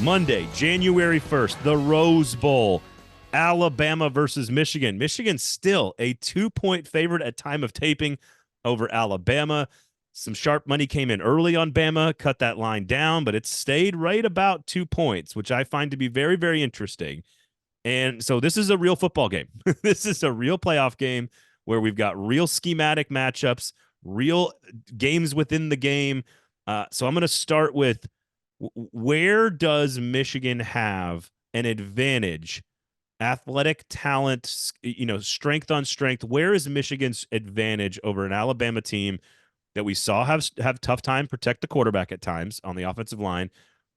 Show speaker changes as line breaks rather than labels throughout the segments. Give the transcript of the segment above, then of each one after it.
Monday, January 1st, the Rose Bowl, Alabama versus Michigan. Michigan still a 2-point favorite at time of taping over Alabama. Some sharp money came in early on Bama, cut that line down, but it stayed right about 2 points, which I find to be very, very interesting. And so this is a real football game. This is a real playoff game where we've got real schematic matchups, real games within the game. So I'm going to start with, where does Michigan have an advantage? Athletic talent, strength on strength. Where is Michigan's advantage over an Alabama team that we saw have tough time protect the quarterback at times on the offensive line?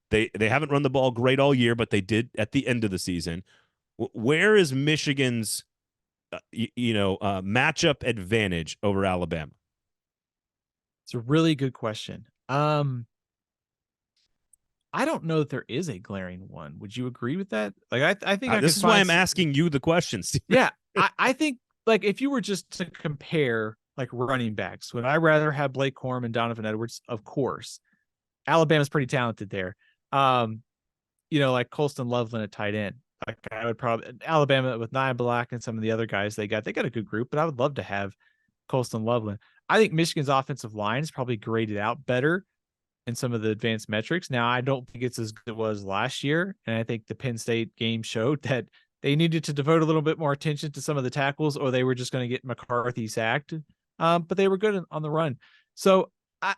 They haven't run the ball great all year, but they did at the end of the season. Where is Michigan's matchup advantage over Alabama?
It's a really good question. I don't know that there is a glaring one. Would you agree with that? Like, I think
This is why I'm asking you the questions.
Yeah, I think, like, if you were just to compare like running backs, would I rather have Blake Corum and Donovan Edwards? Of course, Alabama's pretty talented there. Like Colston Loveland at tight end. Like, I would probably Alabama with Nia Black and some of the other guys they got a good group, but I would love to have Colston Loveland. I think Michigan's offensive line is probably graded out better in some of the advanced metrics. Now, I don't think it's as good as it was last year, and I think the Penn State game showed that they needed to devote a little bit more attention to some of the tackles, or they were just going to get McCarthy sacked. But they were good on the run. So I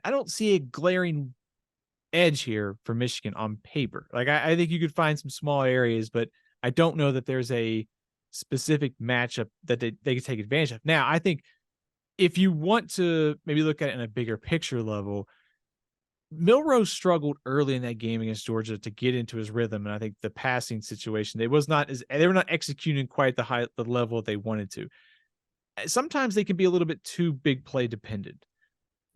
don't see a glaring edge here for Michigan on paper. Like, I think you could find some small areas, but I don't know that there's a specific matchup that they could take advantage of. Now, I think if you want to maybe look at it in a bigger picture level, Milroe struggled early in that game against Georgia to get into his rhythm, and I think the passing situation, they were not executing quite the level they wanted to. Sometimes they can be a little bit too big play dependent.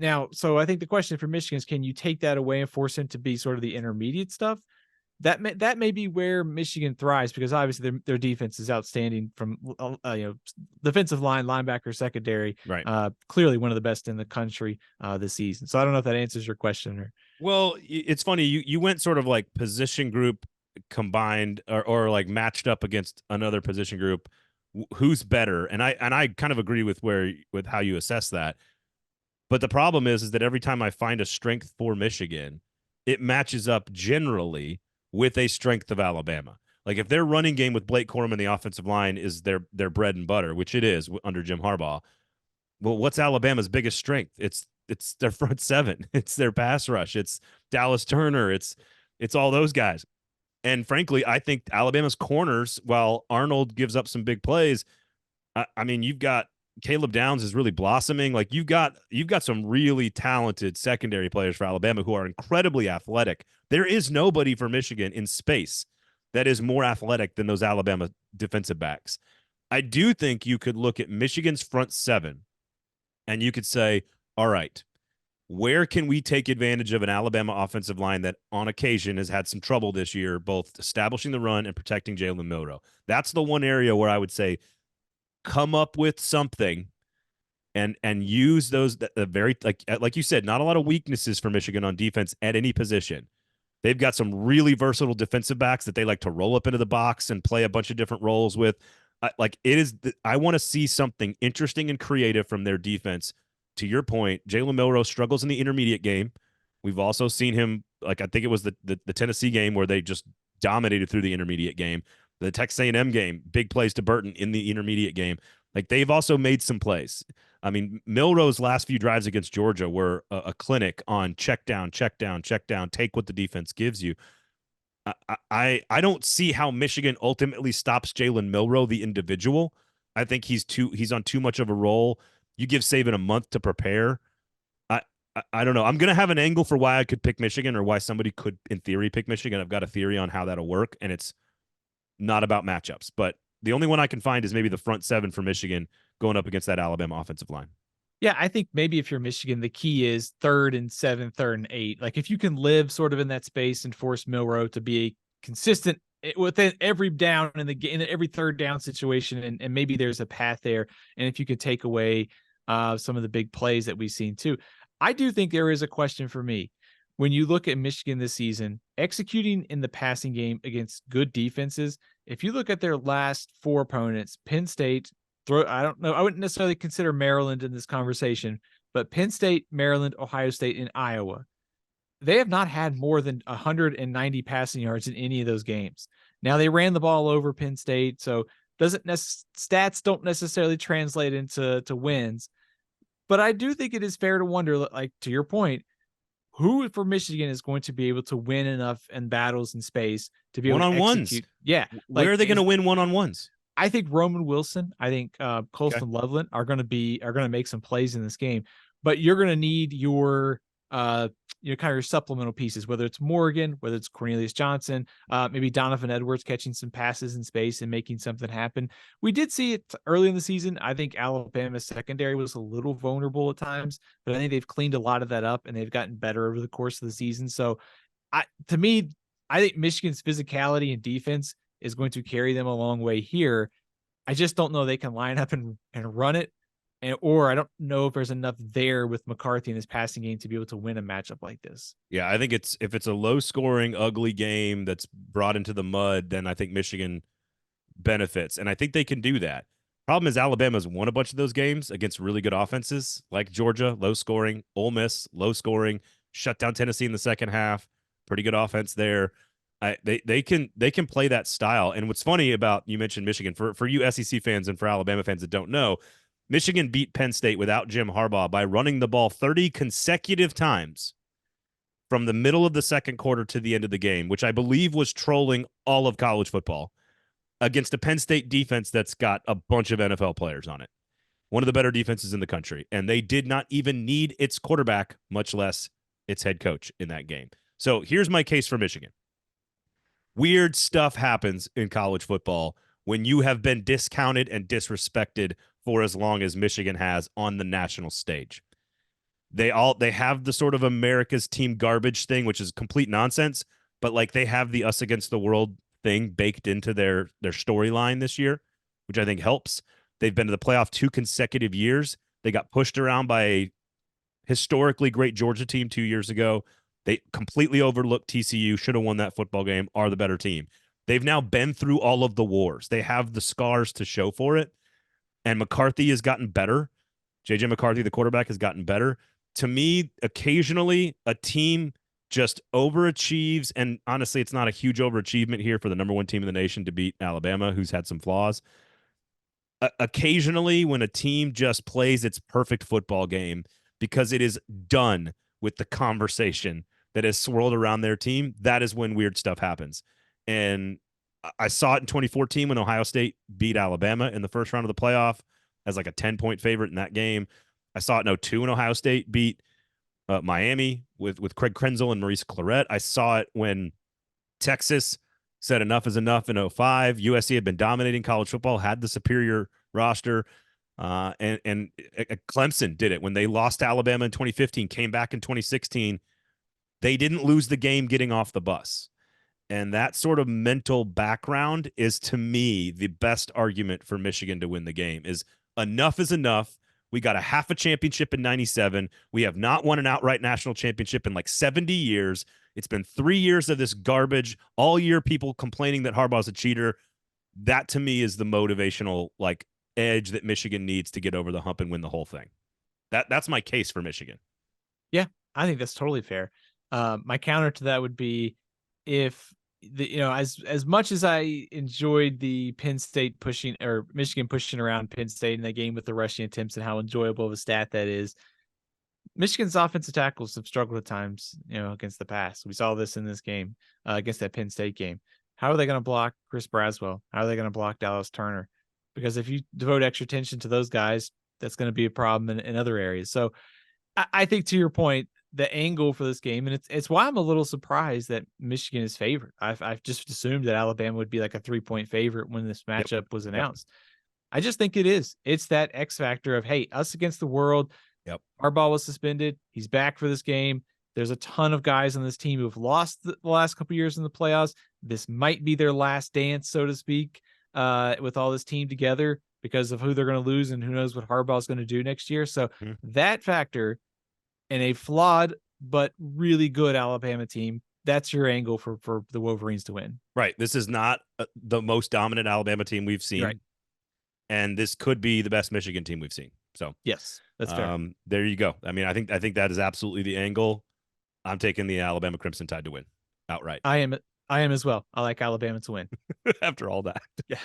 Now, so I think the question for Michigan is, can you take that away and force him to be sort of the intermediate stuff? That may be where Michigan thrives, because obviously their defense is outstanding from defensive line, linebacker, secondary.
Right.
Clearly one of the best in the country this season. So I don't know if that answers your question.
Well, it's funny, you went sort of like position group combined or like matched up against another position group. Who's better? And I kind of agree with how you assess that. But the problem is that every time I find a strength for Michigan, it matches up generally with a strength of Alabama. Like, if their running game with Blake Corum in the offensive line is their bread and butter, which it is under Jim Harbaugh, well, what's Alabama's biggest strength? It's their front seven. It's their pass rush. It's Dallas Turner. It's all those guys. And frankly, I think Alabama's corners, while Arnold gives up some big plays, I mean, you've got Caleb Downs is really blossoming. Like, you've got some really talented secondary players for Alabama who are incredibly athletic. There is nobody for Michigan in space that is more athletic than those Alabama defensive backs. I do think you could look at Michigan's front seven and you could say, all right, where can we take advantage of an Alabama offensive line that on occasion has had some trouble this year, both establishing the run and protecting Jalen Milroe? That's the one area where I would say, come up with something and use those very, like you said, not a lot of weaknesses for Michigan on defense at any position. They've got some really versatile defensive backs that they like to roll up into the box and play a bunch of different roles with. I want to see something interesting and creative from their defense. To your point, Jalen Milroe struggles in the intermediate game. We've also seen him, like, I think it was the Tennessee game where they just dominated through the intermediate game. The Texas A&M game, big plays to Burton in the intermediate game. Like, they've also made some plays. I mean, Milroe's last few drives against Georgia were a clinic on check down, take what the defense gives you. I don't see how Michigan ultimately stops Jalen Milroe, the individual. I think he's on too much of a roll. You give Saban a month to prepare. I don't know. I'm going to have an angle for why I could pick Michigan, or why somebody could, in theory, pick Michigan. I've got a theory on how that'll work, and it's not about matchups. But the only one I can find is maybe the front seven for Michigan going up against that Alabama offensive line.
Yeah, I think maybe if you're Michigan, the key is 3rd and 7, 3rd and 8. Like, if you can live sort of in that space and force Milroe to be a consistent within every down in every 3rd down situation, and maybe there's a path there. And if you could take away some of the big plays that we've seen too, I do think there is a question for me. when you look at Michigan this season, executing in the passing game against good defenses, if you look at their last 4 opponents, Penn State, I don't know, I wouldn't necessarily consider Maryland in this conversation, but Penn State, Maryland, Ohio State, and Iowa, they have not had more than 190 passing yards in any of those games. Now they ran the ball over Penn State, so stats don't necessarily translate into wins. But I do think it is fair to wonder, like to your point, who for Michigan is going to be able to win enough in battles in space to be able to
One-on-ones.
execute? Yeah.
Where are they going to win one-on-ones?
I think Roman Wilson, I think Colston
Okay.
Loveland are going to make some plays in this game, but you're going to need your kind of your supplemental pieces, whether it's Morgan, whether it's Cornelius Johnson, maybe Donovan Edwards catching some passes in space and making something happen. We did see it early in the season. I think Alabama's secondary was a little vulnerable at times, but I think they've cleaned a lot of that up and they've gotten better over the course of the season. So to me, I think Michigan's physicality and defense is going to carry them a long way here. I just don't know they can line up and run it. Or I don't know if there's enough there with McCarthy in his passing game to be able to win a matchup like this.
Yeah, I think if it's a low scoring, ugly game that's brought into the mud, then I think Michigan benefits. And I think they can do that. Problem is Alabama's won a bunch of those games against really good offenses like Georgia, low scoring, Ole Miss, low scoring, shut down Tennessee in the second half, pretty good offense there. They can play that style. And what's funny about, you mentioned Michigan, for you SEC fans and for Alabama fans that don't know, Michigan beat Penn State without Jim Harbaugh by running the ball 30 consecutive times from the middle of the second quarter to the end of the game, which I believe was trolling all of college football against a Penn State defense that's got a bunch of NFL players on it. One of the better defenses in the country. And they did not even need its quarterback, much less its head coach in that game. So here's my case for Michigan. Weird stuff happens in college football when you have been discounted and disrespected for as long as Michigan has on the national stage. They have the sort of America's team garbage thing, which is complete nonsense, but like they have the us against the world thing baked into their storyline this year, which I think helps. They've been to the playoff 2 consecutive years. They got pushed around by a historically great Georgia team 2 years ago. They completely overlooked TCU, should have won that football game, are the better team. They've now been through all of the wars. They have the scars to show for it. And McCarthy has gotten better. JJ McCarthy, the quarterback, has gotten better. To me, occasionally a team just overachieves. And honestly, it's not a huge overachievement here for the number 1 team in the nation to beat Alabama, who's had some flaws. Occasionally, when a team just plays its perfect football game because it is done with the conversation that has swirled around their team, that is when weird stuff happens. And I saw it in 2014 when Ohio State beat Alabama in the first round of the playoff as like a 10-point favorite in that game. I saw it in 2002 when Ohio State beat Miami with Craig Krenzel and Maurice Clarett. I saw it when Texas said enough is enough in 2005. USC had been dominating college football, had the superior roster. And Clemson did it when they lost to Alabama in 2015, came back in 2016. They didn't lose the game getting off the bus. And that sort of mental background is, to me, the best argument for Michigan to win the game is enough is enough. We got a half a championship in 97. We have not won an outright national championship in like 70 years. It's been 3 years of this garbage. All year people complaining that Harbaugh's a cheater. That, to me, is the motivational like edge that Michigan needs to get over the hump and win the whole thing. That's my case for Michigan.
Yeah, I think that's totally fair. My counter to that would be, if as much as I enjoyed the Penn State pushing or Michigan pushing around Penn State in that game with the rushing attempts and how enjoyable of a stat that is, Michigan's offensive tackles have struggled at times, against the pass. We saw this in this game against that Penn State game. How are they going to block Chris Braswell? How are they going to block Dallas Turner? Because if you devote extra attention to those guys, that's going to be a problem in other areas. So I think, to your point, the angle for this game, and it's why I'm a little surprised that Michigan is favored. I've just assumed that Alabama would be like a 3-point favorite when this matchup was announced. I just think it is. It's that X factor of, hey, us against the world.
Yep.
Harbaugh was suspended. He's back for this game. There's a ton of guys on this team who have lost the last couple years in the playoffs. This might be their last dance, so to speak, with all this team together because of who they're going to lose and who knows what Harbaugh is going to do next year. So that factor, and a flawed but really good Alabama team. That's your angle for the Wolverines to win.
Right. This is not the most dominant Alabama team we've seen.
Right.
And this could be the best Michigan team we've seen. So
Yes, that's fair.
there you go. I mean, I think that is absolutely the angle. I'm taking the Alabama Crimson Tide to win outright.
I am as well. I like Alabama to win.
After all that.
Yeah.